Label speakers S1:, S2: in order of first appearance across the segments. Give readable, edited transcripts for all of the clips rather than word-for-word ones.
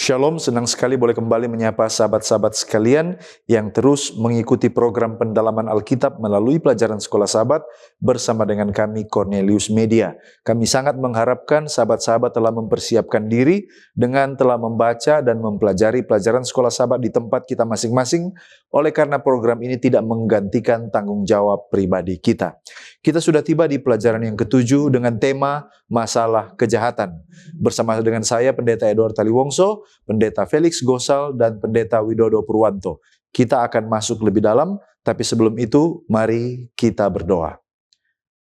S1: Shalom, senang sekali boleh kembali menyapa sahabat-sahabat sekalian yang terus mengikuti program pendalaman Alkitab melalui pelajaran Sekolah Sahabat bersama dengan kami Cornelius Media. Kami sangat mengharapkan sahabat-sahabat telah mempersiapkan diri dengan telah membaca dan mempelajari pelajaran Sekolah Sahabat di tempat kita masing-masing, oleh karena program ini tidak menggantikan tanggung jawab pribadi kita. Kita sudah tiba di pelajaran yang ke-7 dengan tema masalah kejahatan. Bersama dengan saya, Pendeta Edward Taliwongso, Pendeta Felix Gosal, dan Pendeta Widodo Purwanto. Kita akan masuk lebih dalam, tapi sebelum itu, mari kita berdoa.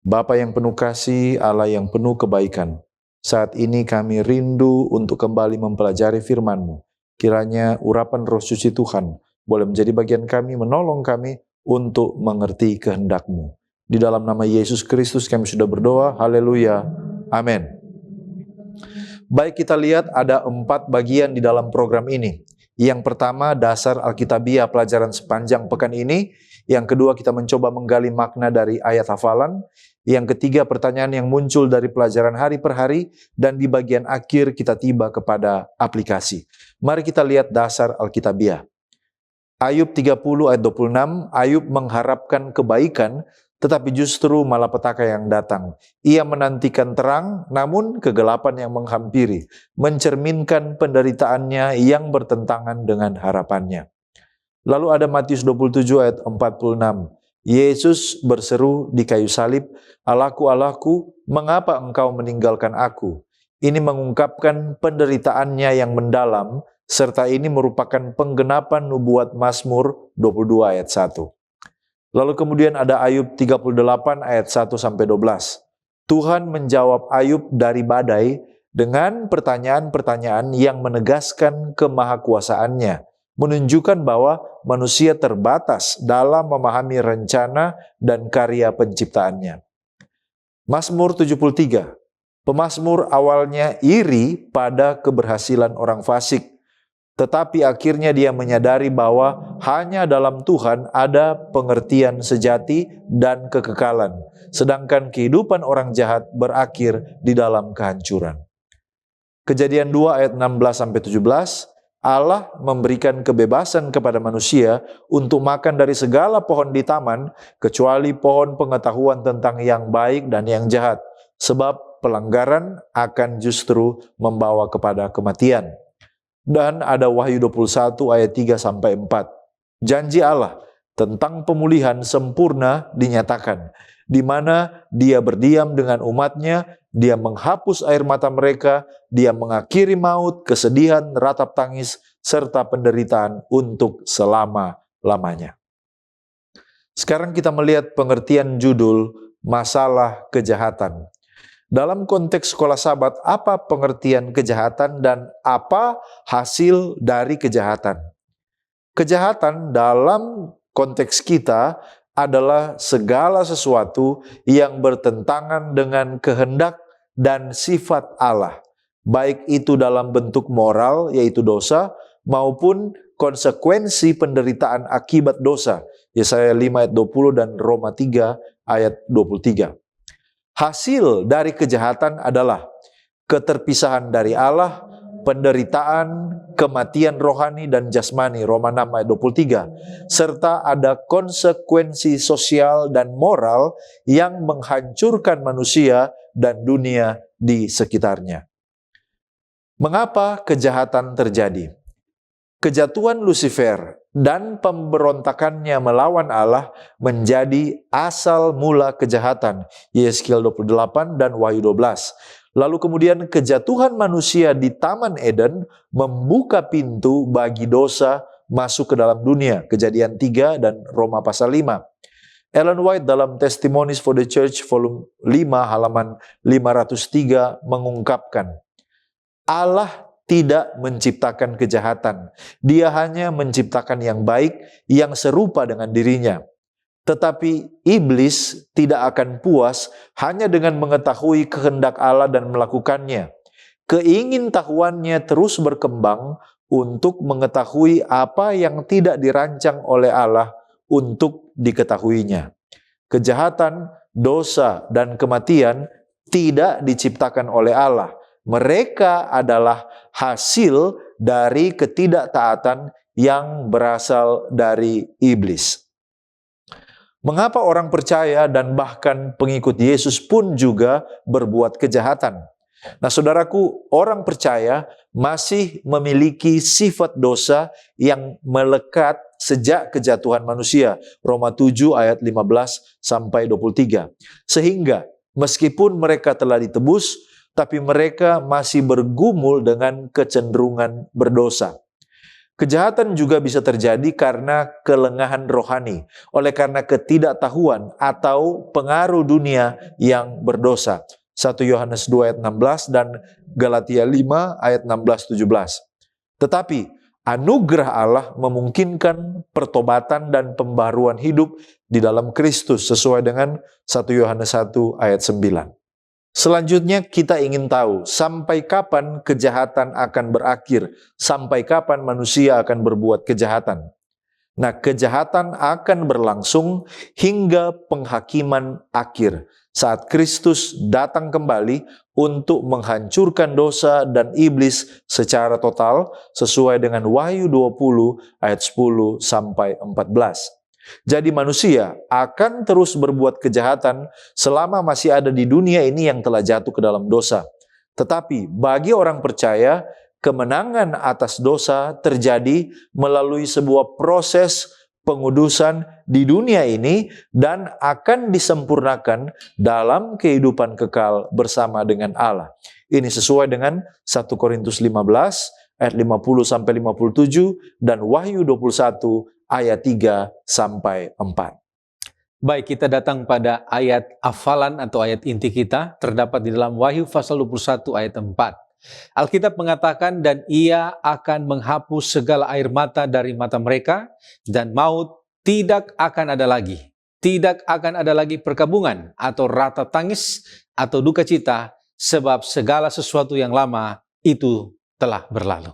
S1: Bapa yang penuh kasih, Allah yang penuh kebaikan, saat ini kami rindu untuk kembali mempelajari firman-Mu. Kiranya urapan Roh Suci Tuhan boleh menjadi bagian kami, menolong kami untuk mengerti kehendak-Mu. Di dalam nama Yesus Kristus kami sudah berdoa, haleluya, amin. Baik, kita lihat ada 4 bagian di dalam program ini. Yang pertama, dasar Alkitabiah pelajaran sepanjang pekan ini. Yang kedua, kita mencoba menggali makna dari ayat hafalan. Yang ketiga, pertanyaan yang muncul dari pelajaran hari per hari. Dan di bagian akhir kita tiba kepada aplikasi. Mari kita lihat dasar Alkitabiah. Ayub 30 ayat 26, Ayub mengharapkan kebaikan, tetapi justru malapetaka yang datang. Ia menantikan terang, namun kegelapan yang menghampiri, mencerminkan penderitaannya yang bertentangan dengan harapannya. Lalu ada Matius 27 ayat 46. Yesus berseru di kayu salib, "Allahku, Allahku, mengapa engkau meninggalkan aku?" Ini mengungkapkan penderitaannya yang mendalam, serta ini merupakan penggenapan nubuat Mazmur 22 ayat 1. Lalu kemudian ada Ayub 38 ayat 1-12. Tuhan menjawab Ayub dari badai dengan pertanyaan-pertanyaan yang menegaskan kemahakuasaannya, menunjukkan bahwa manusia terbatas dalam memahami rencana dan karya penciptaannya. Mazmur 73. Pemazmur awalnya iri pada keberhasilan orang fasik, tetapi akhirnya dia menyadari bahwa hanya dalam Tuhan ada pengertian sejati dan kekekalan, sedangkan kehidupan orang jahat berakhir di dalam kehancuran. Kejadian 2 ayat 16-17, Allah memberikan kebebasan kepada manusia untuk makan dari segala pohon di taman, kecuali pohon pengetahuan tentang yang baik dan yang jahat, sebab pelanggaran akan justru membawa kepada kematian. Dan ada Wahyu 21 ayat 3-4. Janji Allah tentang pemulihan sempurna dinyatakan, di mana Dia berdiam dengan umatnya, Dia menghapus air mata mereka, Dia mengakhiri maut, kesedihan, ratap tangis, serta penderitaan untuk selama-lamanya. Sekarang kita melihat pengertian judul masalah kejahatan. Dalam konteks Sekolah Sahabat, apa pengertian kejahatan dan apa hasil dari kejahatan? Kejahatan dalam konteks kita adalah segala sesuatu yang bertentangan dengan kehendak dan sifat Allah, baik itu dalam bentuk moral, yaitu dosa, maupun konsekuensi penderitaan akibat dosa, Yesaya 5 ayat 20 dan Roma 3 ayat 23. Hasil dari kejahatan adalah keterpisahan dari Allah, penderitaan, kematian rohani dan jasmani, Roma 6 ayat 23, serta ada konsekuensi sosial dan moral yang menghancurkan manusia dan dunia di sekitarnya. Mengapa kejahatan terjadi? Kejatuhan Lucifer dan pemberontakannya melawan Allah menjadi asal mula kejahatan, Yeskiel 28 dan Wahyu 12. Lalu kemudian kejatuhan manusia di Taman Eden membuka pintu bagi dosa masuk ke dalam dunia, Kejadian 3 dan Roma pasal 5. Ellen White dalam Testimonies for the Church volume 5 halaman 503 mengungkapkan, Allah tidak menciptakan kejahatan. Dia hanya menciptakan yang baik, yang serupa dengan dirinya. Tetapi iblis tidak akan puas hanya dengan mengetahui kehendak Allah dan melakukannya. Keingintahuannya terus berkembang untuk mengetahui apa yang tidak dirancang oleh Allah untuk diketahuinya. Kejahatan, dosa, dan kematian tidak diciptakan oleh Allah. Mereka adalah hasil dari ketidaktaatan yang berasal dari iblis. Mengapa orang percaya dan bahkan pengikut Yesus pun juga berbuat kejahatan? Nah, saudaraku, orang percaya masih memiliki sifat dosa yang melekat sejak kejatuhan manusia. Roma 7 ayat 15 sampai 23. Sehingga meskipun mereka telah ditebus, tapi mereka masih bergumul dengan kecenderungan berdosa. Kejahatan juga bisa terjadi karena kelengahan rohani, oleh karena ketidaktahuan atau pengaruh dunia yang berdosa. 1 Yohanes 2 ayat 16 dan Galatia 5 ayat 16-17. Tetapi anugerah Allah memungkinkan pertobatan dan pembaruan hidup di dalam Kristus sesuai dengan 1 Yohanes 1 ayat 9. Selanjutnya kita ingin tahu sampai kapan kejahatan akan berakhir, sampai kapan manusia akan berbuat kejahatan. Nah, kejahatan akan berlangsung hingga penghakiman akhir, saat Kristus datang kembali untuk menghancurkan dosa dan iblis secara total sesuai dengan Wahyu 20 ayat 10 sampai 14. Jadi manusia akan terus berbuat kejahatan selama masih ada di dunia ini yang telah jatuh ke dalam dosa. Tetapi bagi orang percaya, kemenangan atas dosa terjadi melalui sebuah proses pengudusan di dunia ini dan akan disempurnakan dalam kehidupan kekal bersama dengan Allah. Ini sesuai dengan 1 Korintus 15 ayat 50 sampai 57 dan Wahyu 21 ayat 3 sampai 4.
S2: Baik, kita datang pada ayat hafalan atau ayat inti kita terdapat di dalam Wahyu pasal 21 ayat 4. Alkitab mengatakan, dan ia akan menghapus segala air mata dari mata mereka, dan maut tidak akan ada lagi. Tidak akan ada lagi perkabungan atau rata tangis atau duka cita, sebab segala sesuatu yang lama itu telah berlalu.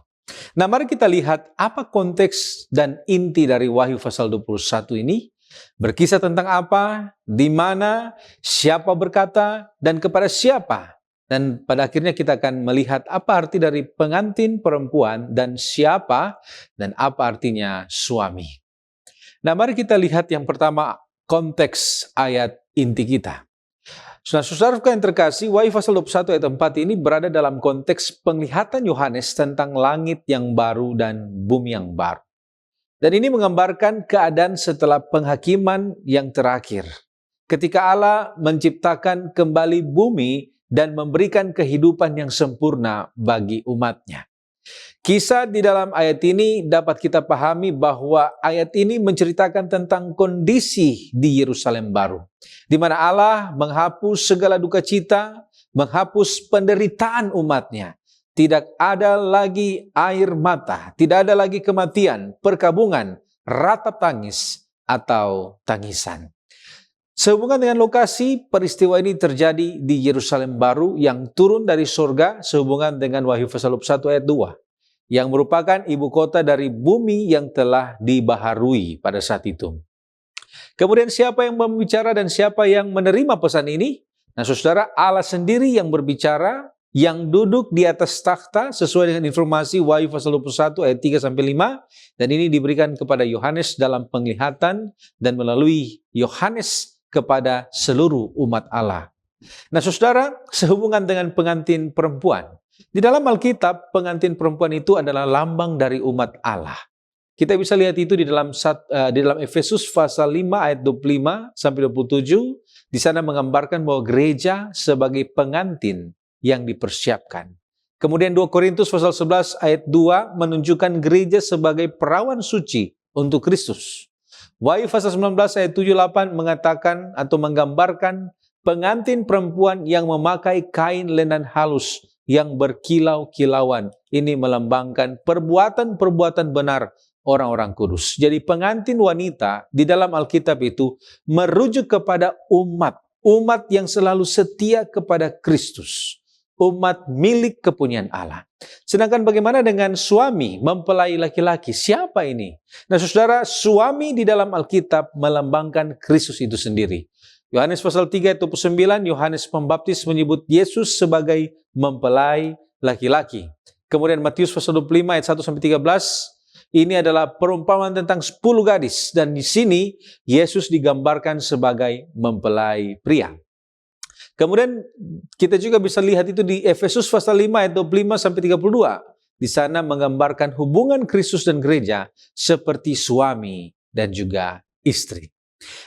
S2: Nah, mari kita lihat apa konteks dan inti dari Wahyu pasal 21 ini. Berkisah tentang apa, di mana, siapa berkata, dan kepada siapa. Dan pada akhirnya kita akan melihat apa arti dari pengantin perempuan dan siapa, dan apa artinya suami. Nah, mari kita lihat yang pertama, konteks ayat inti kita. Saudara-saudara yang terkasih, Wahyu pasal 21 ayat 4 ini berada dalam konteks penglihatan Yohanes tentang langit yang baru dan bumi yang baru. Dan ini menggambarkan keadaan setelah penghakiman yang terakhir. Ketika Allah menciptakan kembali bumi dan memberikan kehidupan yang sempurna bagi umatnya. Kisah di dalam ayat ini dapat kita pahami bahwa ayat ini menceritakan tentang kondisi di Yerusalem baru, di mana Allah menghapus segala duka cita, menghapus penderitaan umatnya. Tidak ada lagi air mata, tidak ada lagi kematian, perkabungan, ratap tangis, atau tangisan. Sehubungan dengan lokasi, peristiwa ini terjadi di Yerusalem baru yang turun dari surga sehubungan dengan Wahyu pasal 1 ayat 2, yang merupakan ibu kota dari bumi yang telah dibaharui pada saat itu. Kemudian siapa yang membicara dan siapa yang menerima pesan ini? Nah, saudara, Allah sendiri yang berbicara, yang duduk di atas takhta sesuai dengan informasi Wahyu pasal 21 ayat 3 sampai 5, dan ini diberikan kepada Yohanes dalam penglihatan dan melalui Yohanes kepada seluruh umat Allah. Nah, saudara, sehubungan dengan pengantin perempuan, di dalam Alkitab pengantin perempuan itu adalah lambang dari umat Allah. Kita bisa lihat itu di dalam Efesus pasal 5 ayat 25 sampai 27. Di sana menggambarkan bahwa gereja sebagai pengantin yang dipersiapkan. Kemudian 2 Korintus pasal 11 ayat 2 menunjukkan gereja sebagai perawan suci untuk Kristus. Wahyu pasal 19 ayat 7-8 mengatakan atau menggambarkan pengantin perempuan yang memakai kain lenan halus yang berkilau-kilauan. Ini melambangkan perbuatan-perbuatan benar orang-orang kudus. Jadi pengantin wanita di dalam Alkitab itu merujuk kepada umat yang selalu setia kepada Kristus. Umat milik kepunyaan Allah. Sedangkan bagaimana dengan suami mempelai laki-laki? Siapa ini? Nah, saudara, suami di dalam Alkitab melambangkan Kristus itu sendiri. Yohanes pasal 3 ayat 29, Yohanes Pembaptis menyebut Yesus sebagai mempelai laki-laki. Kemudian Matius pasal 25 ayat 1 sampai 13, ini adalah perumpamaan tentang 10 gadis, dan di sini Yesus digambarkan sebagai mempelai pria. Kemudian kita juga bisa lihat itu di Efesus pasal 5 ayat 25 sampai 32. Di sana menggambarkan hubungan Kristus dan gereja seperti suami dan juga istri.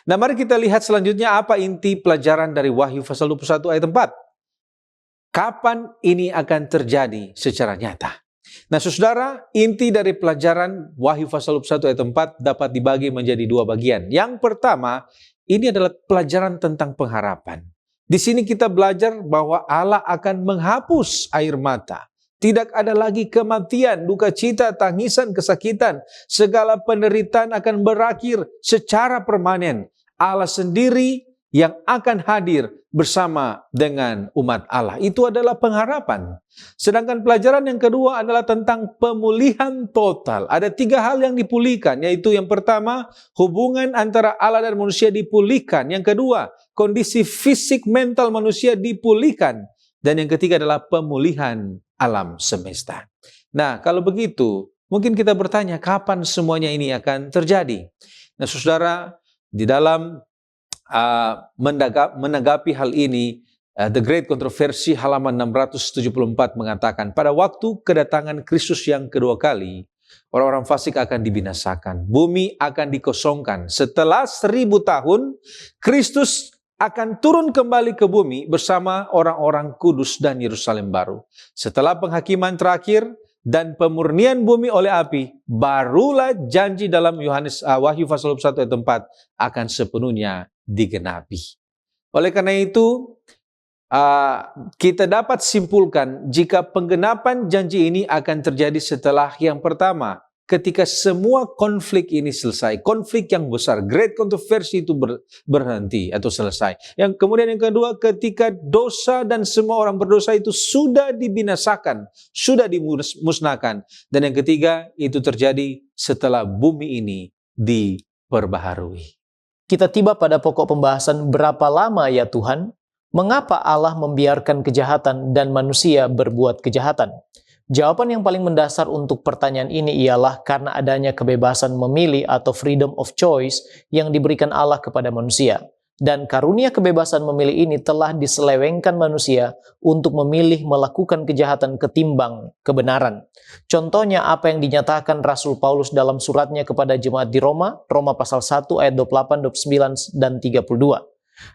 S2: Nah, mari kita lihat selanjutnya apa inti pelajaran dari Wahyu pasal 21 ayat 4. Kapan ini akan terjadi secara nyata? Nah, saudara, inti dari pelajaran Wahyu pasal 21 ayat 4 dapat dibagi menjadi dua bagian. Yang pertama, ini adalah pelajaran tentang pengharapan. Di sini kita belajar bahwa Allah akan menghapus air mata. Tidak ada lagi kematian, duka cita, tangisan, kesakitan. Segala penderitaan akan berakhir secara permanen. Allah sendiri yang akan hadir bersama dengan umat Allah. Itu adalah pengharapan. Sedangkan pelajaran yang kedua adalah tentang pemulihan total. Ada 3 hal yang dipulihkan, yaitu yang pertama, hubungan antara Allah dan manusia dipulihkan. Yang kedua, kondisi fisik mental manusia dipulihkan. Dan yang ketiga adalah pemulihan alam semesta. Nah, kalau begitu, mungkin kita bertanya, kapan semuanya ini akan terjadi? Nah, saudara, di dalam menanggapi hal ini, The Great Controversy halaman 674 mengatakan, pada waktu kedatangan Kristus yang kedua kali, orang-orang fasik akan dibinasakan, bumi akan dikosongkan. Setelah 1000 tahun, Kristus akan turun kembali ke bumi bersama orang-orang kudus dan Yerusalem baru. Setelah penghakiman terakhir dan pemurnian bumi oleh api, barulah janji dalam Wahyu pasal 21 ayat 4 akan sepenuhnya digenapi. Oleh karena itu, kita dapat simpulkan jika penggenapan janji ini akan terjadi setelah yang pertama, ketika semua konflik ini selesai, konflik yang besar, Great Controversy itu berhenti atau selesai. Yang kemudian yang kedua, ketika dosa dan semua orang berdosa itu sudah dibinasakan, sudah dimusnahkan. Dan yang ketiga, itu terjadi setelah bumi ini diperbaharui.
S3: Kita tiba pada pokok pembahasan, berapa lama ya Tuhan? Mengapa Allah membiarkan kejahatan dan manusia berbuat kejahatan? Jawaban yang paling mendasar untuk pertanyaan ini ialah karena adanya kebebasan memilih atau freedom of choice yang diberikan Allah kepada manusia. Dan karunia kebebasan memilih ini telah diselewengkan manusia untuk memilih melakukan kejahatan ketimbang kebenaran. Contohnya apa yang dinyatakan Rasul Paulus dalam suratnya kepada jemaat di Roma, Roma pasal 1 ayat 28, 29, dan 32.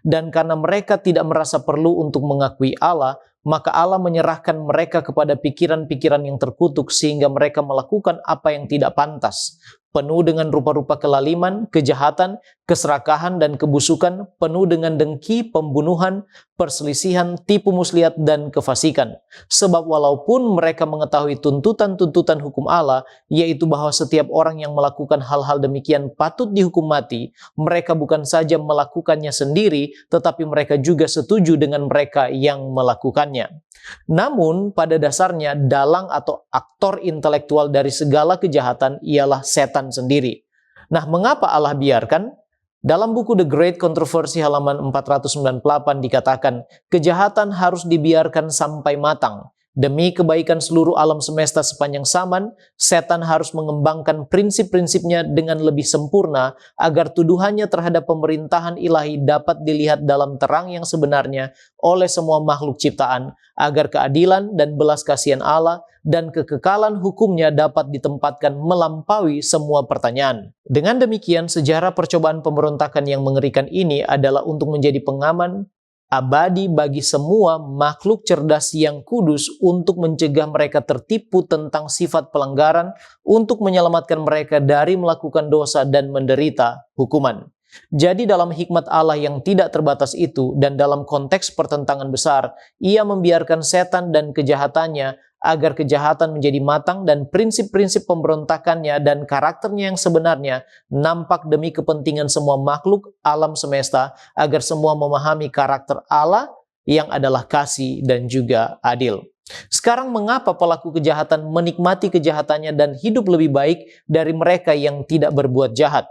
S3: Dan karena mereka tidak merasa perlu untuk mengakui Allah, maka Allah menyerahkan mereka kepada pikiran-pikiran yang terkutuk sehingga mereka melakukan apa yang tidak pantas. Penuh dengan rupa-rupa kelaliman, kejahatan, keserakahan, dan kebusukan, penuh dengan dengki, pembunuhan, perselisihan, tipu muslihat, dan kefasikan. Sebab walaupun mereka mengetahui tuntutan-tuntutan hukum Allah, yaitu bahwa setiap orang yang melakukan hal-hal demikian patut dihukum mati, mereka bukan saja melakukannya sendiri, tetapi mereka juga setuju dengan mereka yang melakukannya. Namun, pada dasarnya, dalang atau aktor intelektual dari segala kejahatan ialah setan sendiri. Nah, mengapa Allah biarkan? Dalam buku The Great Controversy halaman 498 dikatakan, kejahatan harus dibiarkan sampai matang. Demi kebaikan seluruh alam semesta sepanjang zaman, setan harus mengembangkan prinsip-prinsipnya dengan lebih sempurna agar tuduhannya terhadap pemerintahan ilahi dapat dilihat dalam terang yang sebenarnya oleh semua makhluk ciptaan, agar keadilan dan belas kasihan Allah dan kekekalan hukumnya dapat ditempatkan melampaui semua pertanyaan. Dengan demikian, sejarah percobaan pemberontakan yang mengerikan ini adalah untuk menjadi pengaman abadi bagi semua makhluk cerdas yang kudus untuk mencegah mereka tertipu tentang sifat pelanggaran, untuk menyelamatkan mereka dari melakukan dosa dan menderita hukuman. Jadi dalam hikmat Allah yang tidak terbatas itu dan dalam konteks pertentangan besar, Ia membiarkan setan dan kejahatannya agar kejahatan menjadi matang dan prinsip-prinsip pemberontakannya dan karakternya yang sebenarnya nampak demi kepentingan semua makhluk alam semesta, agar semua memahami karakter Allah yang adalah kasih dan juga adil. Sekarang mengapa pelaku kejahatan menikmati kejahatannya dan hidup lebih baik dari mereka yang tidak berbuat jahat?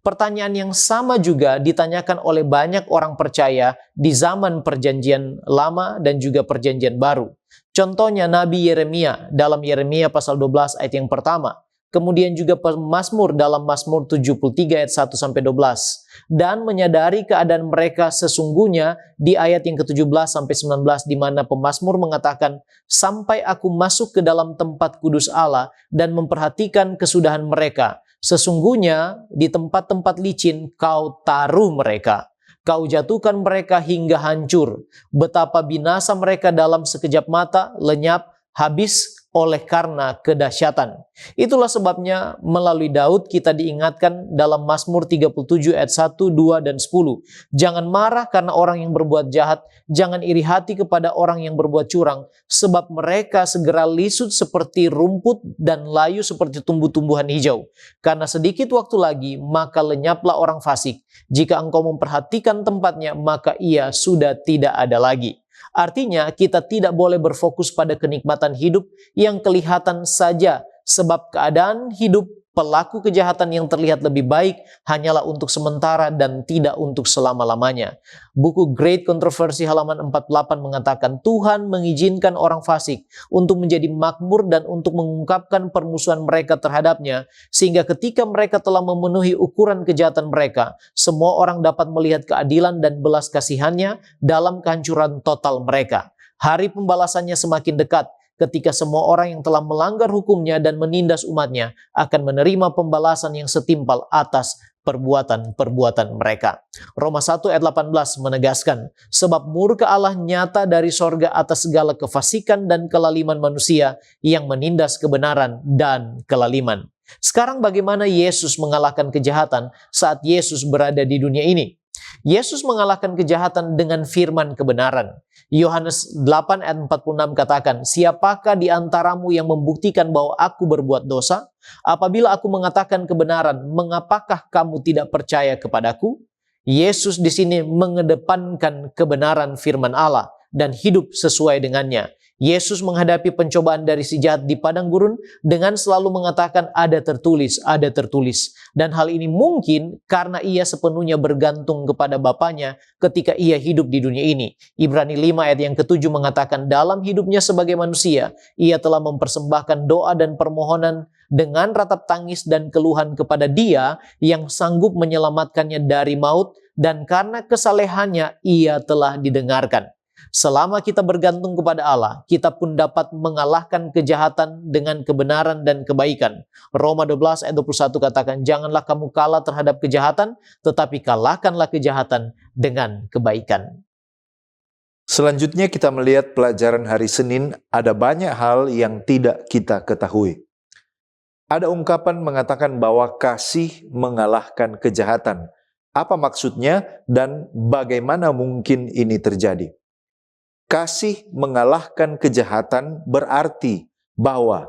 S3: Pertanyaan yang sama juga ditanyakan oleh banyak orang percaya di zaman Perjanjian Lama dan juga Perjanjian Baru. Contohnya Nabi Yeremia dalam Yeremia pasal 12 ayat yang pertama. Kemudian juga Mazmur dalam Mazmur 73 ayat 1-12. Dan menyadari keadaan mereka sesungguhnya di ayat yang ke-17 sampai 19 di mana pemazmur mengatakan, sampai aku masuk ke dalam tempat kudus Allah dan memperhatikan kesudahan mereka. Sesungguhnya di tempat-tempat licin kau taruh mereka. Kau jatuhkan mereka hingga hancur. Betapa binasa mereka dalam sekejap mata, lenyap, habis oleh karena kedahsyatan. Itulah sebabnya melalui Daud kita diingatkan dalam Mazmur 37 ayat 1, 2, dan 10. Jangan marah karena orang yang berbuat jahat, jangan iri hati kepada orang yang berbuat curang, sebab mereka segera lisut seperti rumput dan layu seperti tumbuh-tumbuhan hijau. Karena sedikit waktu lagi, maka lenyaplah orang fasik. Jika engkau memperhatikan tempatnya, maka ia sudah tidak ada lagi. Artinya kita tidak boleh berfokus pada kenikmatan hidup yang kelihatan saja, sebab keadaan hidup pelaku kejahatan yang terlihat lebih baik hanyalah untuk sementara dan tidak untuk selama-lamanya. Buku Great Controversy halaman 48 mengatakan Tuhan mengizinkan orang fasik untuk menjadi makmur dan untuk mengungkapkan permusuhan mereka terhadapnya, sehingga ketika mereka telah memenuhi ukuran kejahatan mereka, semua orang dapat melihat keadilan dan belas kasihannya dalam kehancuran total mereka. Hari pembalasannya semakin dekat, ketika semua orang yang telah melanggar hukumnya dan menindas umatnya akan menerima pembalasan yang setimpal atas perbuatan-perbuatan mereka. Roma 1 ayat 18 menegaskan, sebab murka Allah nyata dari sorga atas segala kefasikan dan kelaliman manusia yang menindas kebenaran dan kelaliman. Sekarang bagaimana Yesus mengalahkan kejahatan saat Yesus berada di dunia ini? Yesus mengalahkan kejahatan dengan firman kebenaran. Yohanes 8 ayat 46 katakan, siapakah di antaramu yang membuktikan bahwa aku berbuat dosa? Apabila aku mengatakan kebenaran, mengapakah kamu tidak percaya kepadaku? Yesus di sini mengedepankan kebenaran firman Allah dan hidup sesuai dengannya. Yesus menghadapi pencobaan dari si jahat di padang gurun dengan selalu mengatakan ada tertulis, ada tertulis. Dan hal ini mungkin karena ia sepenuhnya bergantung kepada Bapanya ketika ia hidup di dunia ini. Ibrani 5 ayat yang ke-7 mengatakan dalam hidupnya sebagai manusia, ia telah mempersembahkan doa dan permohonan dengan ratap tangis dan keluhan kepada Dia yang sanggup menyelamatkannya dari maut, dan karena kesalehannya ia telah didengarkan. Selama kita bergantung kepada Allah, kita pun dapat mengalahkan kejahatan dengan kebenaran dan kebaikan. Roma 12 ayat 21 katakan, janganlah kamu kalah terhadap kejahatan, tetapi kalahkanlah kejahatan dengan kebaikan.
S1: Selanjutnya kita melihat pelajaran hari Senin, ada banyak hal yang tidak kita ketahui. Ada ungkapan mengatakan bahwa kasih mengalahkan kejahatan. Apa maksudnya dan bagaimana mungkin ini terjadi? Kasih mengalahkan kejahatan berarti bahwa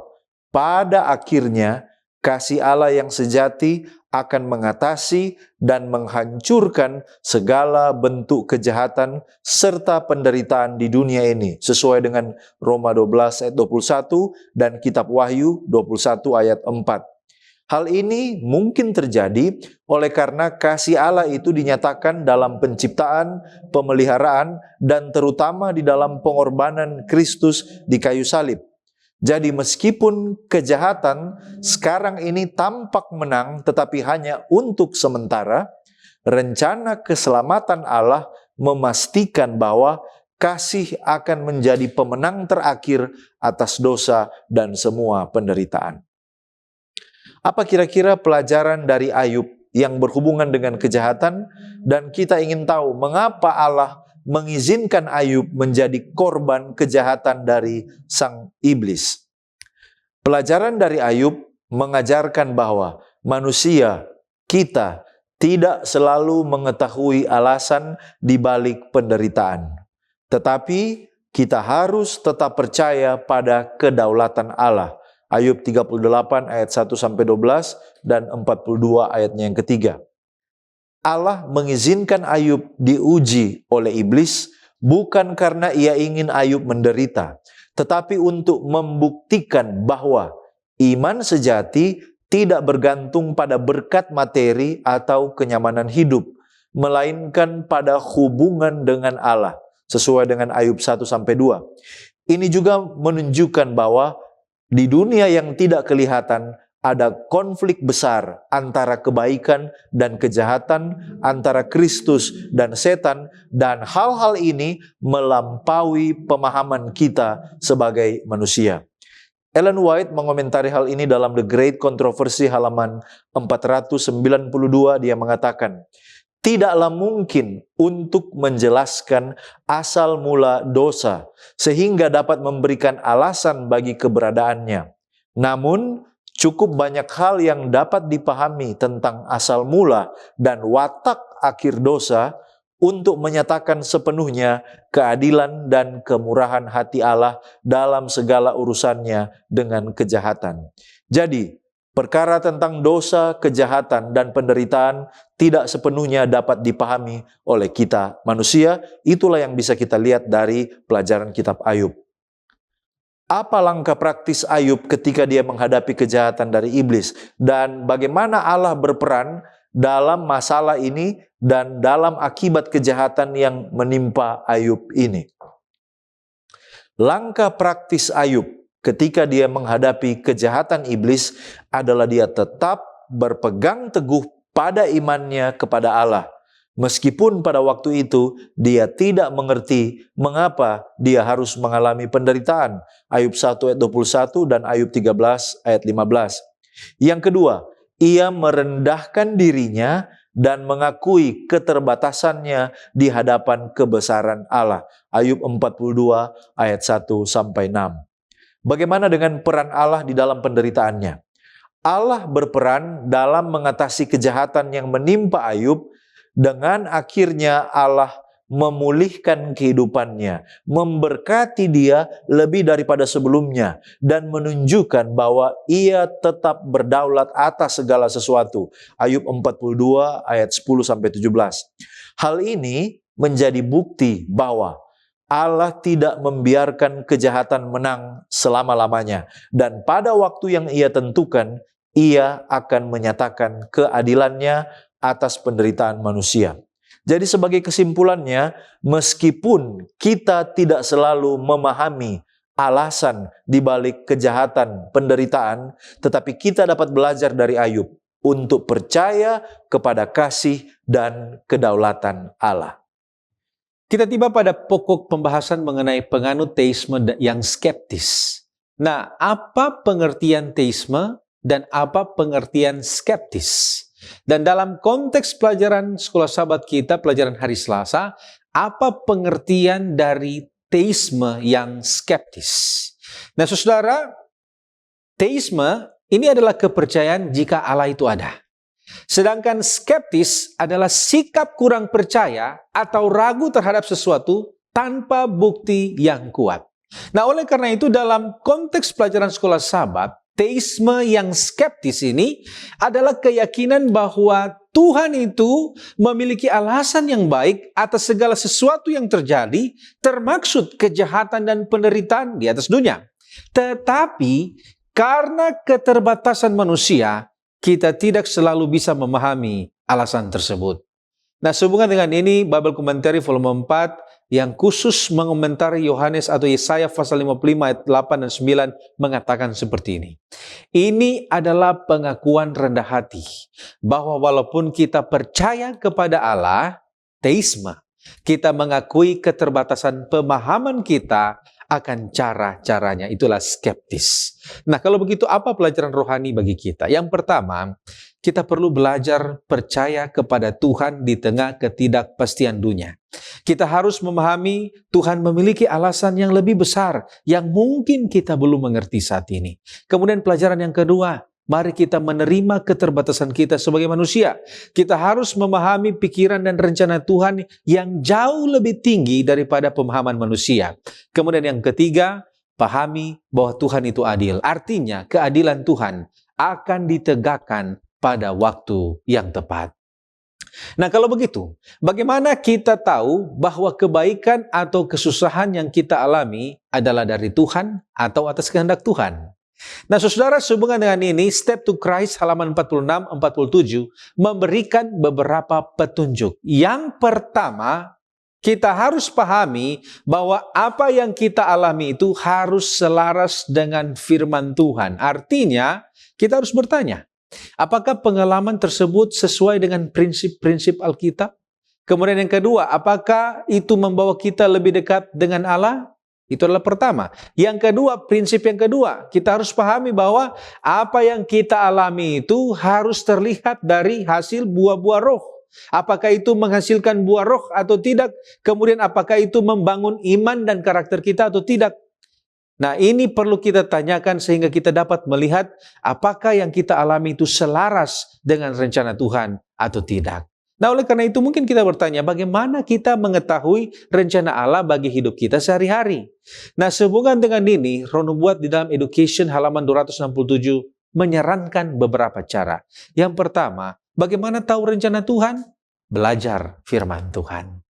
S1: pada akhirnya kasih Allah yang sejati akan mengatasi dan menghancurkan segala bentuk kejahatan serta penderitaan di dunia ini sesuai dengan Roma 12 ayat 21 dan kitab Wahyu 21 ayat 4. Hal ini mungkin terjadi oleh karena kasih Allah itu dinyatakan dalam penciptaan, pemeliharaan, dan terutama di dalam pengorbanan Kristus di kayu salib. Jadi meskipun kejahatan sekarang ini tampak menang tetapi hanya untuk sementara, rencana keselamatan Allah memastikan bahwa kasih akan menjadi pemenang terakhir atas dosa dan semua penderitaan. Apa kira-kira pelajaran dari Ayub yang berhubungan dengan kejahatan? Dan kita ingin tahu mengapa Allah mengizinkan Ayub menjadi korban kejahatan dari sang iblis. Pelajaran dari Ayub mengajarkan bahwa manusia, kita, tidak selalu mengetahui alasan di balik penderitaan. Tetapi kita harus tetap percaya pada kedaulatan Allah. Ayub 38 ayat 1-12 dan 42 ayatnya yang ketiga. Allah mengizinkan Ayub diuji oleh iblis bukan karena ia ingin Ayub menderita, tetapi untuk membuktikan bahwa iman sejati tidak bergantung pada berkat materi atau kenyamanan hidup, melainkan pada hubungan dengan Allah, sesuai dengan Ayub 1-2. Ini juga menunjukkan bahwa di dunia yang tidak kelihatan ada konflik besar antara kebaikan dan kejahatan, antara Kristus dan setan, dan hal-hal ini melampaui pemahaman kita sebagai manusia. Ellen White mengomentari hal ini dalam The Great Controversy halaman 492. Dia mengatakan, tidaklah mungkin untuk menjelaskan asal mula dosa sehingga dapat memberikan alasan bagi keberadaannya. Namun, cukup banyak hal yang dapat dipahami tentang asal mula dan watak akhir dosa untuk menyatakan sepenuhnya keadilan dan kemurahan hati Allah dalam segala urusannya dengan kejahatan. Jadi, perkara tentang dosa, kejahatan, dan penderitaan tidak sepenuhnya dapat dipahami oleh kita manusia. Itulah yang bisa kita lihat dari pelajaran kitab Ayub. Apa langkah praktis Ayub ketika dia menghadapi kejahatan dari iblis? Dan bagaimana Allah berperan dalam masalah ini dan dalam akibat kejahatan yang menimpa Ayub ini? Langkah praktis Ayub ketika dia menghadapi kejahatan iblis adalah dia tetap berpegang teguh pada imannya kepada Allah. Meskipun pada waktu itu dia tidak mengerti mengapa dia harus mengalami penderitaan. Ayub 1 ayat 21 dan Ayub 13 ayat 15. Yang kedua, ia merendahkan dirinya dan mengakui keterbatasannya di hadapan kebesaran Allah. Ayub 42 ayat 1 sampai 6. Bagaimana dengan peran Allah di dalam penderitaannya? Allah berperan dalam mengatasi kejahatan yang menimpa Ayub dengan akhirnya Allah memulihkan kehidupannya, memberkati dia lebih daripada sebelumnya, dan menunjukkan bahwa ia tetap berdaulat atas segala sesuatu. Ayub 42 ayat 10 sampai 17. Hal ini menjadi bukti bahwa Allah tidak membiarkan kejahatan menang selama-lamanya, dan pada waktu yang ia tentukan, ia akan menyatakan keadilannya atas penderitaan manusia. Jadi sebagai kesimpulannya, meskipun kita tidak selalu memahami alasan di balik kejahatan, penderitaan, tetapi kita dapat belajar dari Ayub untuk percaya kepada kasih dan kedaulatan Allah.
S2: Kita tiba pada pokok pembahasan mengenai penganut teisme yang skeptis. Nah, apa pengertian teisme dan apa pengertian skeptis? Dan dalam konteks pelajaran sekolah sahabat kita, pelajaran hari Selasa, apa pengertian dari teisme yang skeptis? Nah, saudara, teisme ini adalah kepercayaan jika Allah itu ada. Sedangkan skeptis adalah sikap kurang percaya atau ragu terhadap sesuatu tanpa bukti yang kuat. Nah, oleh karena itu dalam konteks pelajaran sekolah sahabat, teisme yang skeptis ini adalah keyakinan bahwa Tuhan itu memiliki alasan yang baik atas segala sesuatu yang terjadi, termaksud kejahatan dan penderitaan di atas dunia. Tetapi karena keterbatasan manusia, kita tidak selalu bisa memahami alasan tersebut. Nah, sehubungan dengan ini, Bible Commentary volume 4 yang khusus mengomentari Yohanes atau Yesaya pasal 55 ayat 8 dan 9 mengatakan seperti ini. Ini adalah pengakuan rendah hati bahwa walaupun kita percaya kepada Allah, teisme, kita mengakui keterbatasan pemahaman kita akan cara-caranya. Itulah skeptis. Nah, kalau begitu apa pelajaran rohani bagi kita? Yang pertama, kita perlu belajar percaya kepada Tuhan di tengah ketidakpastian dunia. Kita harus memahami Tuhan memiliki alasan yang lebih besar yang mungkin kita belum mengerti saat ini. Kemudian pelajaran yang kedua, mari kita menerima keterbatasan kita sebagai manusia. Kita harus memahami pikiran dan rencana Tuhan yang jauh lebih tinggi daripada pemahaman manusia. Kemudian yang ketiga, pahami bahwa Tuhan itu adil. Artinya keadilan Tuhan akan ditegakkan pada waktu yang tepat. Nah, kalau begitu, bagaimana kita tahu bahwa kebaikan atau kesusahan yang kita alami adalah dari Tuhan atau atas kehendak Tuhan? Nah, saudara, sehubungan dengan ini, Step to Christ halaman 46-47 memberikan beberapa petunjuk. Yang pertama, Kita harus pahami bahwa apa yang kita alami itu harus selaras dengan firman Tuhan. Artinya, kita harus bertanya, apakah pengalaman tersebut sesuai dengan prinsip-prinsip Alkitab? Kemudian yang kedua, apakah itu membawa kita lebih dekat dengan Allah? Itu adalah pertama. Yang kedua, prinsip yang kedua, kita harus pahami bahwa apa yang kita alami itu harus terlihat dari hasil buah-buah roh. Apakah itu menghasilkan buah roh atau tidak? Kemudian apakah itu membangun iman dan karakter kita atau tidak? Nah, ini perlu kita tanyakan sehingga kita dapat melihat apakah yang kita alami itu selaras dengan rencana Tuhan atau tidak. Nah, oleh karena itu mungkin kita bertanya, bagaimana kita mengetahui rencana Allah bagi hidup kita sehari-hari? Nah, sehubungan dengan ini, Roh Nubuat di dalam Education halaman 267 menyarankan beberapa cara. Yang pertama, bagaimana tahu rencana Tuhan? Belajar firman Tuhan.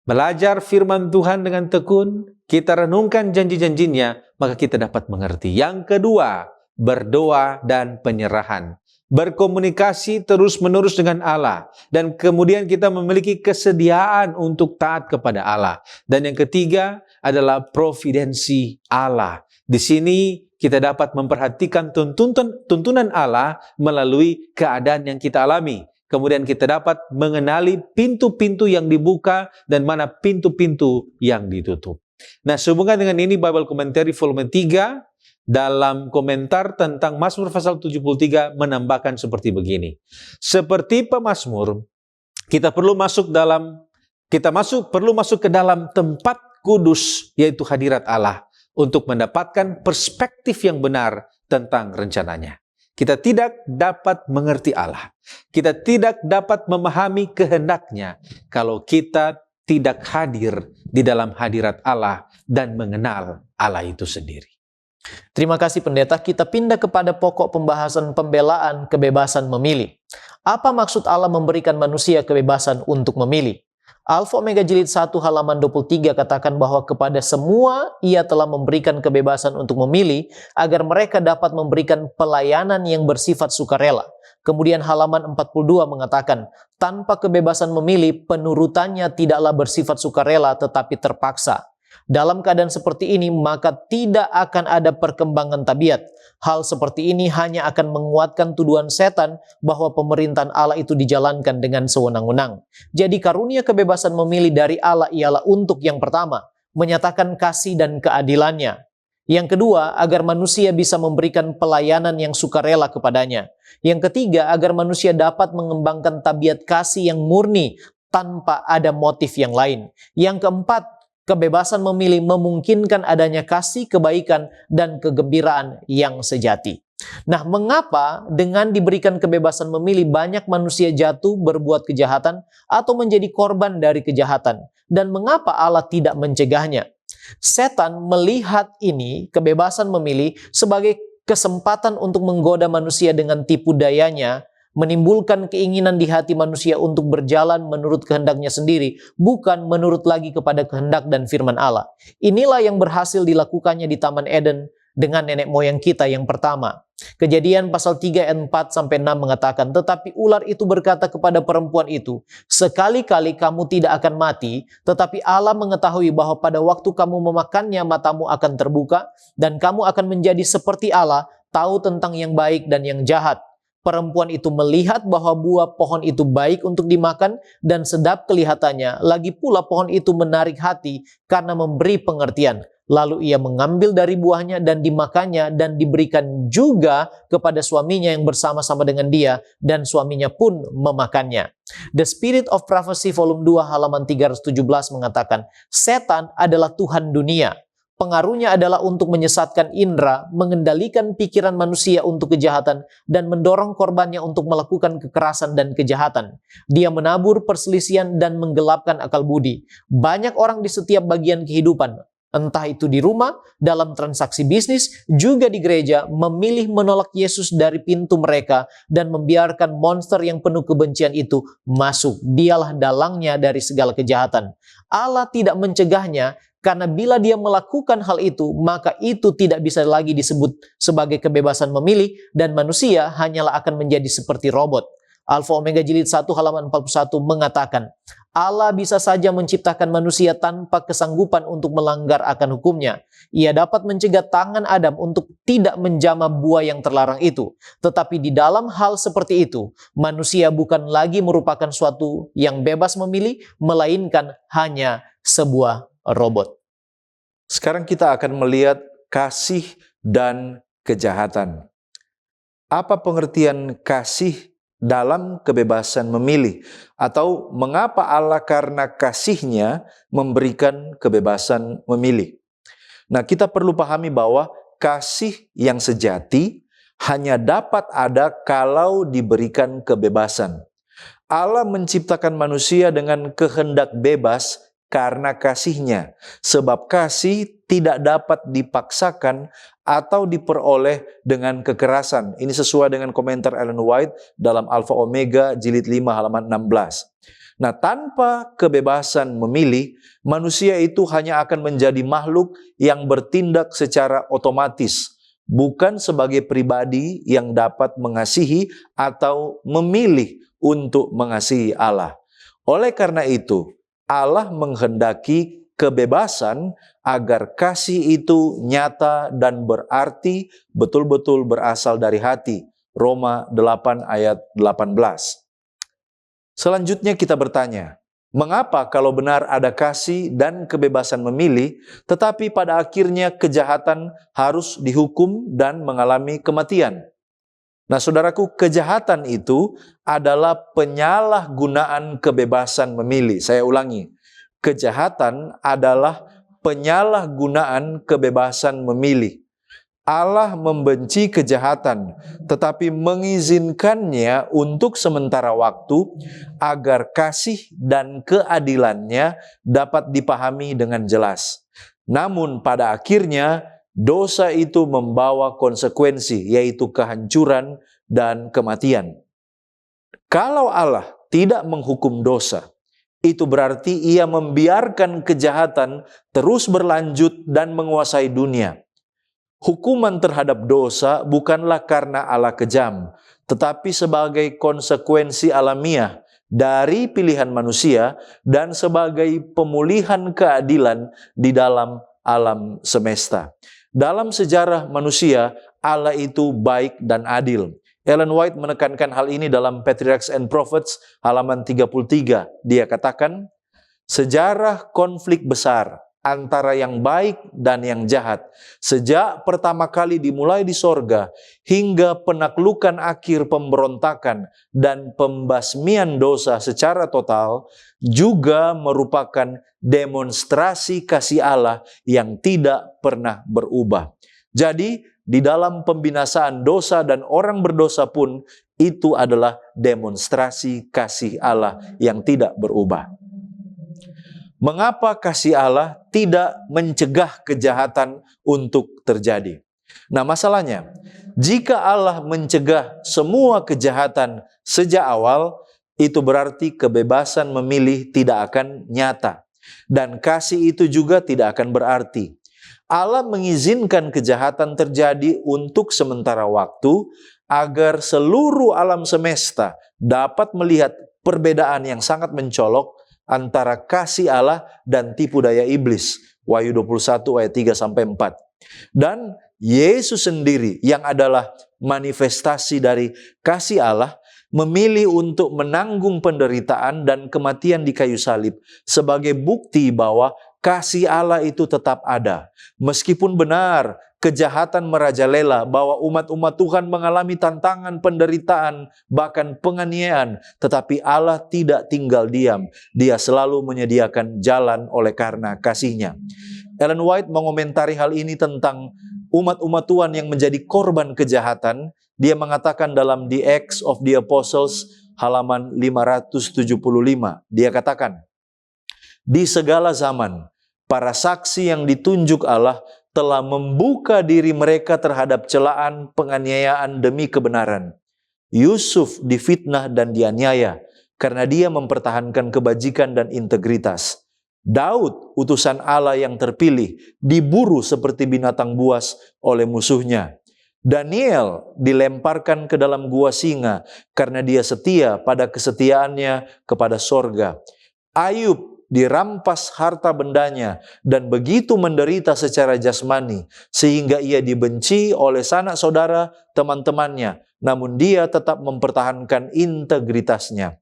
S2: Belajar firman Tuhan dengan tekun, kita renungkan janji-janjinya, maka kita dapat mengerti. Yang kedua, berdoa dan penyerahan. Berkomunikasi terus-menerus dengan Allah. Dan kemudian kita memiliki kesediaan untuk taat kepada Allah. Dan yang ketiga adalah providensi Allah. Di sini kita dapat memperhatikan tuntunan Allah melalui keadaan yang kita alami. Kemudian kita dapat mengenali pintu-pintu yang dibuka dan mana pintu-pintu yang ditutup. Nah, sehubungan dengan ini, Bible Commentary volume 3 dalam komentar tentang Mazmur pasal 73 menambahkan seperti begini. Seperti pemazmur, kita perlu masuk ke dalam tempat kudus, yaitu hadirat Allah, untuk mendapatkan perspektif yang benar tentang rencananya. Kita tidak dapat mengerti Allah. Kita tidak dapat memahami kehendaknya kalau kita tidak hadir di dalam hadirat Allah dan mengenal Allah itu sendiri.
S3: Terima kasih pendeta, kita pindah kepada pokok pembahasan pembelaan kebebasan memilih. Apa maksud Allah memberikan manusia kebebasan untuk memilih? Alfa Omega Jilid 1 halaman 23 katakan bahwa kepada semua ia telah memberikan kebebasan untuk memilih agar mereka dapat memberikan pelayanan yang bersifat sukarela. Kemudian halaman 42 mengatakan, tanpa kebebasan memilih, penurutannya tidaklah bersifat sukarela tetapi terpaksa. Dalam keadaan seperti ini, maka tidak akan ada perkembangan tabiat. Hal seperti ini hanya akan menguatkan tuduhan setan bahwa pemerintahan Allah itu dijalankan dengan sewenang-wenang. Jadi karunia kebebasan memilih dari Allah ialah untuk yang pertama, menyatakan kasih dan keadilannya. Yang kedua, agar manusia bisa memberikan pelayanan yang sukarela kepadanya. Yang ketiga, agar manusia dapat mengembangkan tabiat kasih yang murni tanpa ada motif yang lain. Yang keempat, kebebasan memilih memungkinkan adanya kasih, kebaikan, dan kegembiraan yang sejati. Nah, mengapa dengan diberikan kebebasan memilih banyak manusia jatuh berbuat kejahatan atau menjadi korban dari kejahatan? Dan mengapa Allah tidak mencegahnya? Setan melihat ini, kebebasan memilih, sebagai kesempatan untuk menggoda manusia dengan tipu dayanya, menimbulkan keinginan di hati manusia untuk berjalan menurut kehendaknya sendiri, bukan menurut lagi kepada kehendak dan firman Allah. Inilah yang berhasil dilakukannya di Taman Eden dengan nenek moyang kita yang pertama. Kejadian pasal 3 ayat 4-6 mengatakan, tetapi ular itu berkata kepada perempuan itu, sekali-kali kamu tidak akan mati, tetapi Allah mengetahui bahwa pada waktu kamu memakannya matamu akan terbuka, dan kamu akan menjadi seperti Allah, tahu tentang yang baik dan yang jahat. Perempuan itu melihat bahwa buah pohon itu baik untuk dimakan dan sedap kelihatannya. Lagi pula pohon itu menarik hati karena memberi pengertian. Lalu ia mengambil dari buahnya dan dimakannya dan diberikan juga kepada suaminya yang bersama-sama dengan dia, dan suaminya pun memakannya. The Spirit of Prophecy volume 2 halaman 317 mengatakan, setan adalah tuhan dunia. Pengaruhnya adalah untuk menyesatkan indera, mengendalikan pikiran manusia untuk kejahatan, dan mendorong korbannya untuk melakukan kekerasan dan kejahatan. Dia menabur perselisihan dan menggelapkan akal budi. Banyak orang di setiap bagian kehidupan, entah itu di rumah, dalam transaksi bisnis, juga di gereja, memilih menolak Yesus dari pintu mereka dan membiarkan monster yang penuh kebencian itu masuk. Dialah dalangnya dari segala kejahatan. Allah tidak mencegahnya, karena bila dia melakukan hal itu, maka itu tidak bisa lagi disebut sebagai kebebasan memilih, dan manusia hanyalah akan menjadi seperti robot. Alfa Omega Jilid 1 halaman 41 mengatakan, Allah bisa saja menciptakan manusia tanpa kesanggupan untuk melanggar akan hukumnya. Ia dapat mencegah tangan Adam untuk tidak menjamah buah yang terlarang itu. Tetapi di dalam hal seperti itu, manusia bukan lagi merupakan suatu yang bebas memilih, melainkan hanya sebuah robot.
S1: Sekarang kita akan melihat kasih dan kejahatan. Apa pengertian kasih dalam kebebasan memilih? Atau mengapa Allah karena kasih-Nya memberikan kebebasan memilih? Nah, kita perlu pahami bahwa kasih yang sejati hanya dapat ada kalau diberikan kebebasan. Allah menciptakan manusia dengan kehendak bebas karena kasih-Nya. Sebab kasih tidak dapat dipaksakan atau diperoleh dengan kekerasan. Ini sesuai dengan komentar Ellen White dalam Alfa Omega Jilid 5 halaman 16. Nah, tanpa kebebasan memilih, manusia itu hanya akan menjadi makhluk yang bertindak secara otomatis, bukan sebagai pribadi yang dapat mengasihi atau memilih untuk mengasihi Allah. Oleh karena itu, Allah menghendaki kebebasan agar kasih itu nyata dan berarti betul-betul berasal dari hati. Roma 8 ayat 18. Selanjutnya kita bertanya, mengapa kalau benar ada kasih dan kebebasan memilih, tetapi pada akhirnya kejahatan harus dihukum dan mengalami kematian? Nah, saudaraku, kejahatan itu adalah penyalahgunaan kebebasan memilih. Saya ulangi, kejahatan adalah penyalahgunaan kebebasan memilih. Allah membenci kejahatan, tetapi mengizinkannya untuk sementara waktu agar kasih dan keadilannya dapat dipahami dengan jelas. Namun pada akhirnya, dosa itu membawa konsekuensi, yaitu kehancuran dan kematian. Kalau Allah tidak menghukum dosa, itu berarti Ia membiarkan kejahatan terus berlanjut dan menguasai dunia. Hukuman terhadap dosa bukanlah karena Allah kejam, tetapi sebagai konsekuensi alamiah dari pilihan manusia dan sebagai pemulihan keadilan di dalam alam semesta. Dalam sejarah manusia, Allah itu baik dan adil. Ellen White menekankan hal ini dalam Patriarchs and Prophets halaman 33. Dia katakan, sejarah konflik besar antara yang baik dan yang jahat, sejak pertama kali dimulai di sorga, hingga penaklukan akhir pemberontakan dan pembasmian dosa secara total, juga merupakan demonstrasi kasih Allah yang tidak pernah berubah. Jadi, di dalam pembinasaan dosa dan orang berdosa pun, itu adalah demonstrasi kasih Allah yang tidak berubah. Mengapa kasih Allah tidak mencegah kejahatan untuk terjadi? Nah, masalahnya, jika Allah mencegah semua kejahatan sejak awal, itu berarti kebebasan memilih tidak akan nyata. Dan kasih itu juga tidak akan berarti. Allah mengizinkan kejahatan terjadi untuk sementara waktu, agar seluruh alam semesta dapat melihat perbedaan yang sangat mencolok antara kasih Allah dan tipu daya iblis. Wahyu 21 ayat 3-4. Dan Yesus sendiri yang adalah manifestasi dari kasih Allah memilih untuk menanggung penderitaan dan kematian di kayu salib sebagai bukti bahwa kasih Allah itu tetap ada. Meskipun benar kejahatan merajalela, bahwa umat-umat Tuhan mengalami tantangan, penderitaan, bahkan penganiayaan, tetapi Allah tidak tinggal diam. Dia selalu menyediakan jalan oleh karena kasih-Nya. Ellen White mengomentari hal ini tentang umat-umat Tuhan yang menjadi korban kejahatan. Dia mengatakan dalam The Acts of the Apostles halaman 575. Dia katakan, di segala zaman, para saksi yang ditunjuk Allah telah membuka diri mereka terhadap celaan penganiayaan demi kebenaran. Yusuf difitnah dan dianiaya karena dia mempertahankan kebajikan dan integritas. Daud, utusan Allah yang terpilih, diburu seperti binatang buas oleh musuhnya. Daniel dilemparkan ke dalam gua singa karena dia setia pada kesetiaannya kepada sorga. Ayub dirampas harta bendanya dan begitu menderita secara jasmani sehingga ia dibenci oleh sanak saudara teman-temannya, namun dia tetap mempertahankan integritasnya.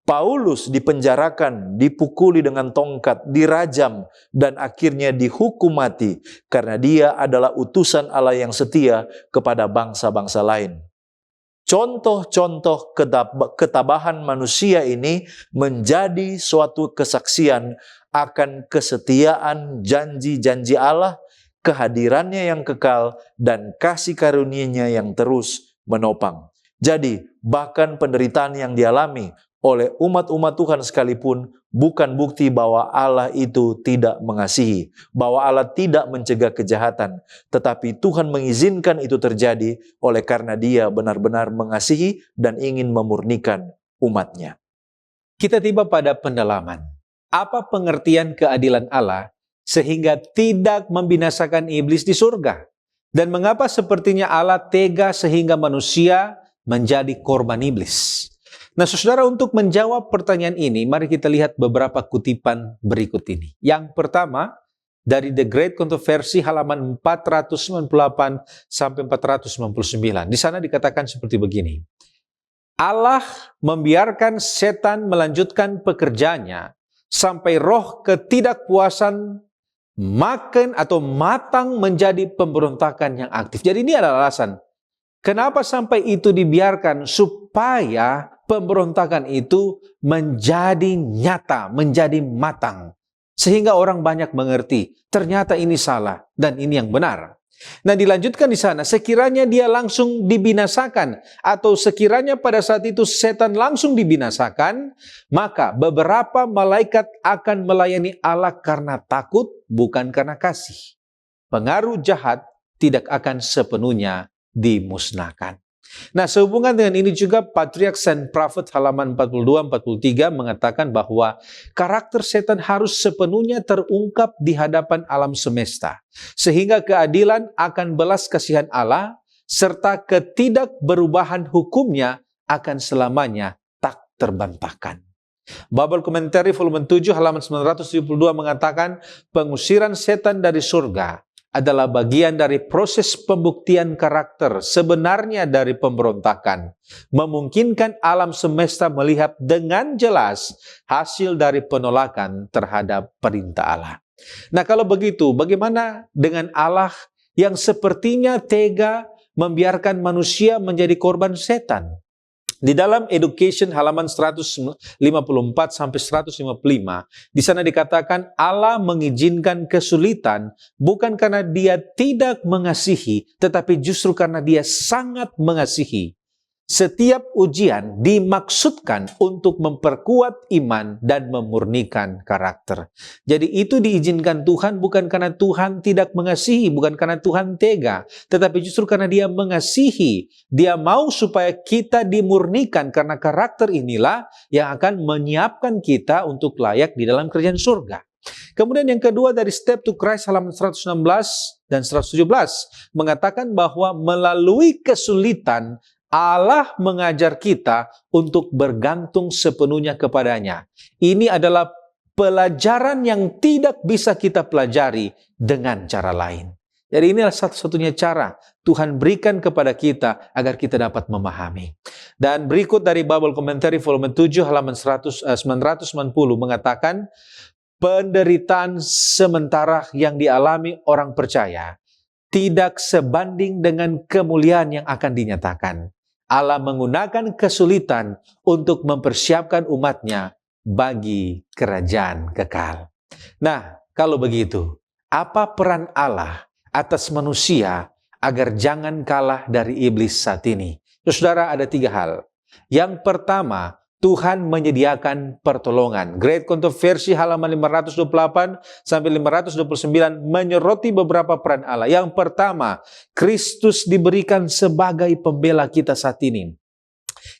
S1: Paulus dipenjarakan, dipukuli dengan tongkat, dirajam, dan akhirnya dihukum mati karena dia adalah utusan Allah yang setia kepada bangsa-bangsa lain. Contoh-contoh ketabahan manusia ini menjadi suatu kesaksian akan kesetiaan janji-janji Allah, kehadirannya yang kekal, dan kasih karunia-Nya yang terus menopang. Jadi, bahkan penderitaan yang dialami oleh umat-umat Tuhan sekalipun bukan bukti bahwa Allah itu tidak mengasihi, bahwa Allah tidak mencegah kejahatan, tetapi Tuhan mengizinkan itu terjadi oleh karena Dia benar-benar mengasihi dan ingin memurnikan umat-Nya.
S2: Kita tiba pada pendalaman. Apa pengertian keadilan Allah sehingga tidak membinasakan iblis di surga? Dan mengapa sepertinya Allah tega sehingga manusia menjadi korban iblis? Nah, saudara, untuk menjawab pertanyaan ini, mari kita lihat beberapa kutipan berikut ini. Yang pertama, dari The Great Controversy halaman 498 sampai 499. Di sana dikatakan seperti begini. Allah membiarkan setan melanjutkan pekerjaannya sampai roh ketidakpuasan makan atau matang menjadi pemberontakan yang aktif. Jadi ini adalah alasan. Kenapa sampai itu dibiarkan? Supaya pemberontakan itu menjadi nyata, menjadi matang. Sehingga orang banyak mengerti, ternyata ini salah dan ini yang benar. Nah, dilanjutkan di sana, sekiranya dia langsung dibinasakan, atau sekiranya pada saat itu setan langsung dibinasakan, maka beberapa malaikat akan melayani Allah karena takut, bukan karena kasih. Pengaruh jahat tidak akan sepenuhnya dimusnahkan. Nah, sehubungan dengan ini juga Patriarchs and Prophets halaman 42-43 mengatakan bahwa karakter setan harus sepenuhnya terungkap di hadapan alam semesta, sehingga keadilan akan belas kasihan Allah serta ketidakberubahan hukumnya akan selamanya tak terbantahkan. Bible Commentary volume 7 halaman 972 mengatakan pengusiran setan dari surga adalah bagian dari proses pembuktian karakter sebenarnya dari pemberontakan, memungkinkan alam semesta melihat dengan jelas hasil dari penolakan terhadap perintah Allah. Nah, kalau begitu, bagaimana dengan Allah yang sepertinya tega membiarkan manusia menjadi korban setan? Di dalam Education halaman 154 sampai 155, di sana dikatakan Allah mengizinkan kesulitan bukan karena Dia tidak mengasihi, tetapi justru karena Dia sangat mengasihi. Setiap ujian dimaksudkan untuk memperkuat iman dan memurnikan karakter. Jadi itu diizinkan Tuhan bukan karena Tuhan tidak mengasihi, bukan karena Tuhan tega, tetapi justru karena Dia mengasihi. Dia mau supaya kita dimurnikan karena karakter inilah yang akan menyiapkan kita untuk layak di dalam kerajaan surga. Kemudian yang kedua dari Step to Christ halaman 116 dan 117 mengatakan bahwa melalui kesulitan Allah mengajar kita untuk bergantung sepenuhnya kepadanya. Ini adalah pelajaran yang tidak bisa kita pelajari dengan cara lain. Jadi inilah satu-satunya cara Tuhan berikan kepada kita agar kita dapat memahami. Dan berikut dari Bible Commentary volume 7 halaman 990 mengatakan penderitaan sementara yang dialami orang percaya tidak sebanding dengan kemuliaan yang akan dinyatakan. Allah menggunakan kesulitan untuk mempersiapkan umatnya bagi kerajaan kekal. Nah, kalau begitu, apa peran Allah atas manusia agar jangan kalah dari iblis saat ini? Saudara, ada 3 hal. Yang pertama, Tuhan menyediakan pertolongan. Great Controversy halaman 528 sampai 529 menyoroti beberapa peran Allah. Yang pertama, Kristus diberikan sebagai pembela kita saat ini.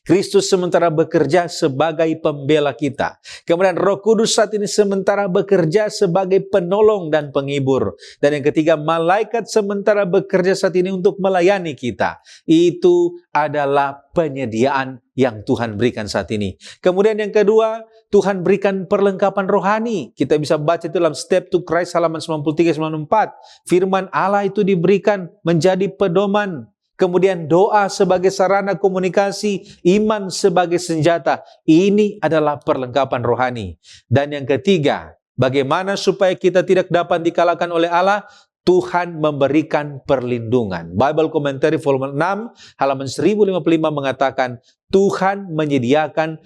S2: Kristus sementara bekerja sebagai pembela kita. Kemudian Roh Kudus saat ini sementara bekerja sebagai penolong dan penghibur. Dan yang ketiga, malaikat sementara bekerja saat ini untuk melayani kita. Itu adalah penyediaan yang Tuhan berikan saat ini. Kemudian yang kedua, Tuhan berikan perlengkapan rohani. Kita bisa baca itu dalam Step to Christ halaman 93-94. Firman Allah itu diberikan menjadi pedoman. Kemudian doa sebagai sarana komunikasi, iman sebagai senjata. Ini adalah perlengkapan rohani. Dan yang ketiga, bagaimana supaya kita tidak dapat dikalahkan oleh Allah? Tuhan memberikan perlindungan. Bible Commentary volume 6 halaman 1055 mengatakan, Tuhan menyediakan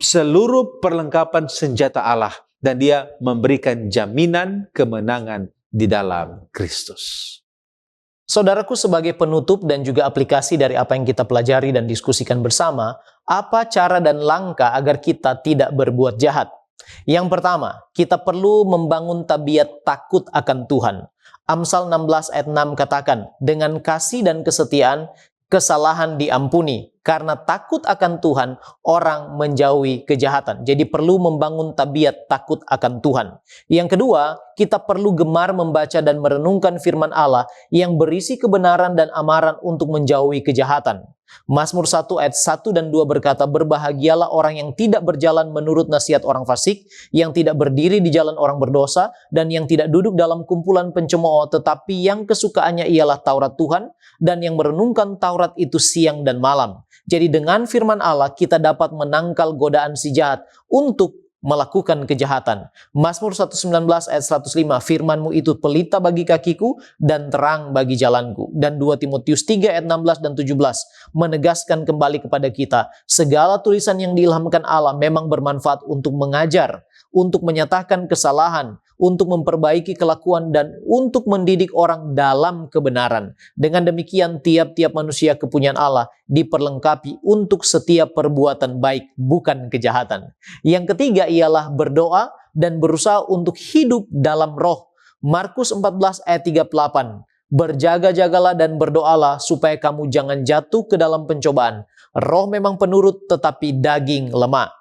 S2: seluruh perlengkapan senjata Allah. Dan Dia memberikan jaminan kemenangan di dalam Kristus.
S3: Saudaraku, sebagai penutup dan juga aplikasi dari apa yang kita pelajari dan diskusikan bersama, apa cara dan langkah agar kita tidak berbuat jahat? Yang pertama, kita perlu membangun tabiat takut akan Tuhan. Amsal 16 ayat 6 katakan, dengan kasih dan kesetiaan, kesalahan diampuni. Karena takut akan Tuhan, orang menjauhi kejahatan. Jadi perlu membangun tabiat takut akan Tuhan. Yang kedua, kita perlu gemar membaca dan merenungkan firman Allah yang berisi kebenaran dan amaran untuk menjauhi kejahatan. Mazmur 1 ayat 1 dan 2 berkata, berbahagialah orang yang tidak berjalan menurut nasihat orang fasik, yang tidak berdiri di jalan orang berdosa, dan yang tidak duduk dalam kumpulan pencemooh, tetapi yang kesukaannya ialah Taurat Tuhan, dan yang merenungkan Taurat itu siang dan malam. Jadi dengan firman Allah kita dapat menangkal godaan si jahat untuk melakukan kejahatan. Mazmur 119 ayat 105, firman-Mu itu pelita bagi kakiku dan terang bagi jalanku. Dan 2 Timotius 3 ayat 16 dan 17 menegaskan kembali kepada kita, segala tulisan yang diilhamkan Allah memang bermanfaat untuk mengajar, untuk menyatakan kesalahan, untuk memperbaiki kelakuan, dan untuk mendidik orang dalam kebenaran. Dengan demikian, tiap-tiap manusia kepunyaan Allah diperlengkapi untuk setiap perbuatan baik, bukan kejahatan. Yang ketiga ialah berdoa dan berusaha untuk hidup dalam roh. Markus 14 ayat 38. Berjaga-jagalah dan berdoalah supaya kamu jangan jatuh ke dalam pencobaan. Roh memang penurut, tetapi daging lemah.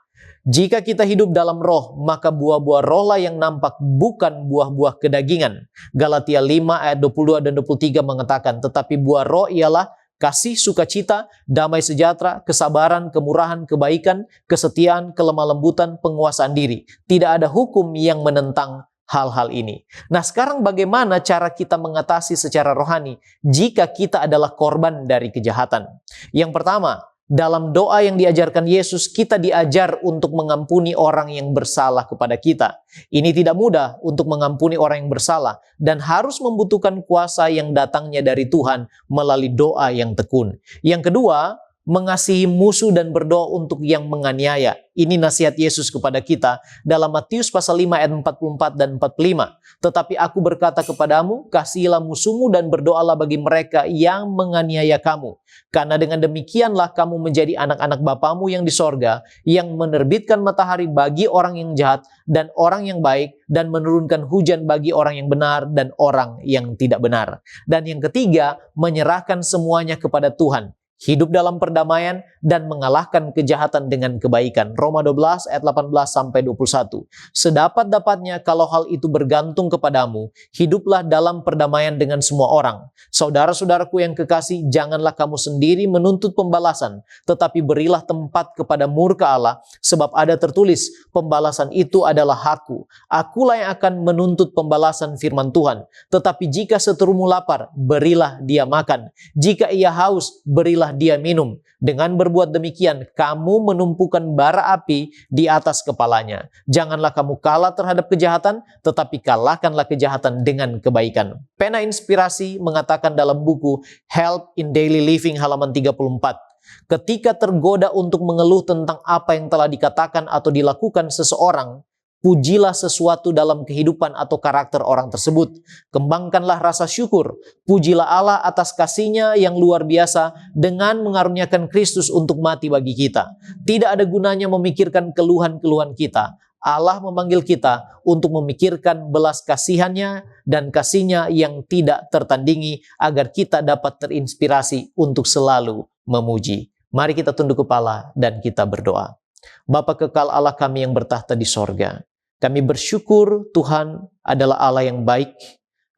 S3: Jika kita hidup dalam roh, maka buah-buah roh lah yang nampak, bukan buah-buah kedagingan. Galatia 5 ayat 22 dan 23 mengatakan, tetapi buah roh ialah kasih, sukacita, damai sejahtera, kesabaran, kemurahan, kebaikan, kesetiaan, kelemah lembutan, penguasaan diri. Tidak ada hukum yang menentang hal-hal ini. Nah, sekarang bagaimana cara kita mengatasi secara rohani jika kita adalah korban dari kejahatan? Yang pertama, dalam doa yang diajarkan Yesus, kita diajar untuk mengampuni orang yang bersalah kepada kita. Ini tidak mudah untuk mengampuni orang yang bersalah dan harus membutuhkan kuasa yang datangnya dari Tuhan melalui doa yang tekun. Yang kedua, mengasihi musuh dan berdoa untuk yang menganiaya. Ini nasihat Yesus kepada kita dalam Matius pasal 5 ayat 44 dan 45. Tetapi aku berkata kepadamu, kasihilah musuhmu dan berdoalah bagi mereka yang menganiaya kamu. Karena dengan demikianlah kamu menjadi anak-anak Bapamu yang di sorga, yang menerbitkan matahari bagi orang yang jahat dan orang yang baik, dan menurunkan hujan bagi orang yang benar dan orang yang tidak benar. Dan yang ketiga, menyerahkan semuanya kepada Tuhan. Hidup dalam perdamaian dan mengalahkan kejahatan dengan kebaikan. Roma 12 ayat 18 sampai 21. Sedapat-dapatnya kalau hal itu bergantung kepadamu, hiduplah dalam perdamaian dengan semua orang. Saudara-saudaraku yang kekasih, janganlah kamu sendiri menuntut pembalasan, tetapi berilah tempat kepada murka Allah, sebab ada tertulis, pembalasan itu adalah hakku. Akulah yang akan menuntut pembalasan, firman Tuhan. Tetapi jika seterumu lapar, berilah dia makan. Jika ia haus, berilah dia minum. Dengan berbuat demikian, kamu menumpukan bara api di atas kepalanya. Janganlah kamu kalah terhadap kejahatan, tetapi kalahkanlah kejahatan dengan kebaikan. Pena Inspirasi mengatakan dalam buku Help in Daily Living halaman 34, ketika tergoda untuk mengeluh tentang apa yang telah dikatakan atau dilakukan seseorang, pujilah sesuatu dalam kehidupan atau karakter orang tersebut. Kembangkanlah rasa syukur. Pujilah Allah atas kasih-Nya yang luar biasa dengan mengaruniakan Kristus untuk mati bagi kita. Tidak ada gunanya memikirkan keluhan-keluhan kita. Allah memanggil kita untuk memikirkan belas kasihan-Nya dan kasih-Nya yang tidak tertandingi agar kita dapat terinspirasi untuk selalu memuji. Mari kita tunduk kepala dan kita berdoa. Bapa kekal Allah kami yang bertahta di sorga, kami bersyukur Tuhan adalah Allah yang baik.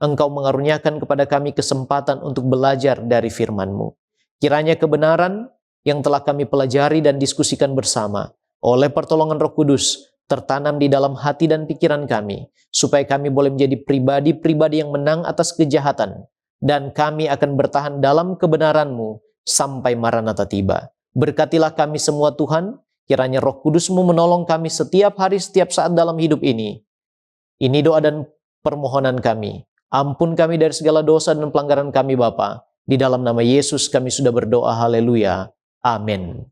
S3: Engkau mengaruniakan kepada kami kesempatan untuk belajar dari firman-Mu. Kiranya kebenaran yang telah kami pelajari dan diskusikan bersama oleh pertolongan Roh Kudus tertanam di dalam hati dan pikiran kami, supaya kami boleh menjadi pribadi-pribadi yang menang atas kejahatan, dan kami akan bertahan dalam kebenaran-Mu sampai Maranatha tiba. Berkatilah kami semua Tuhan, kiranya Roh Kudus-Mu menolong kami setiap hari, setiap saat dalam hidup ini. Ini doa dan permohonan kami. Ampun kami dari segala dosa dan pelanggaran kami Bapa. Di dalam nama Yesus kami sudah berdoa, haleluya. Amin.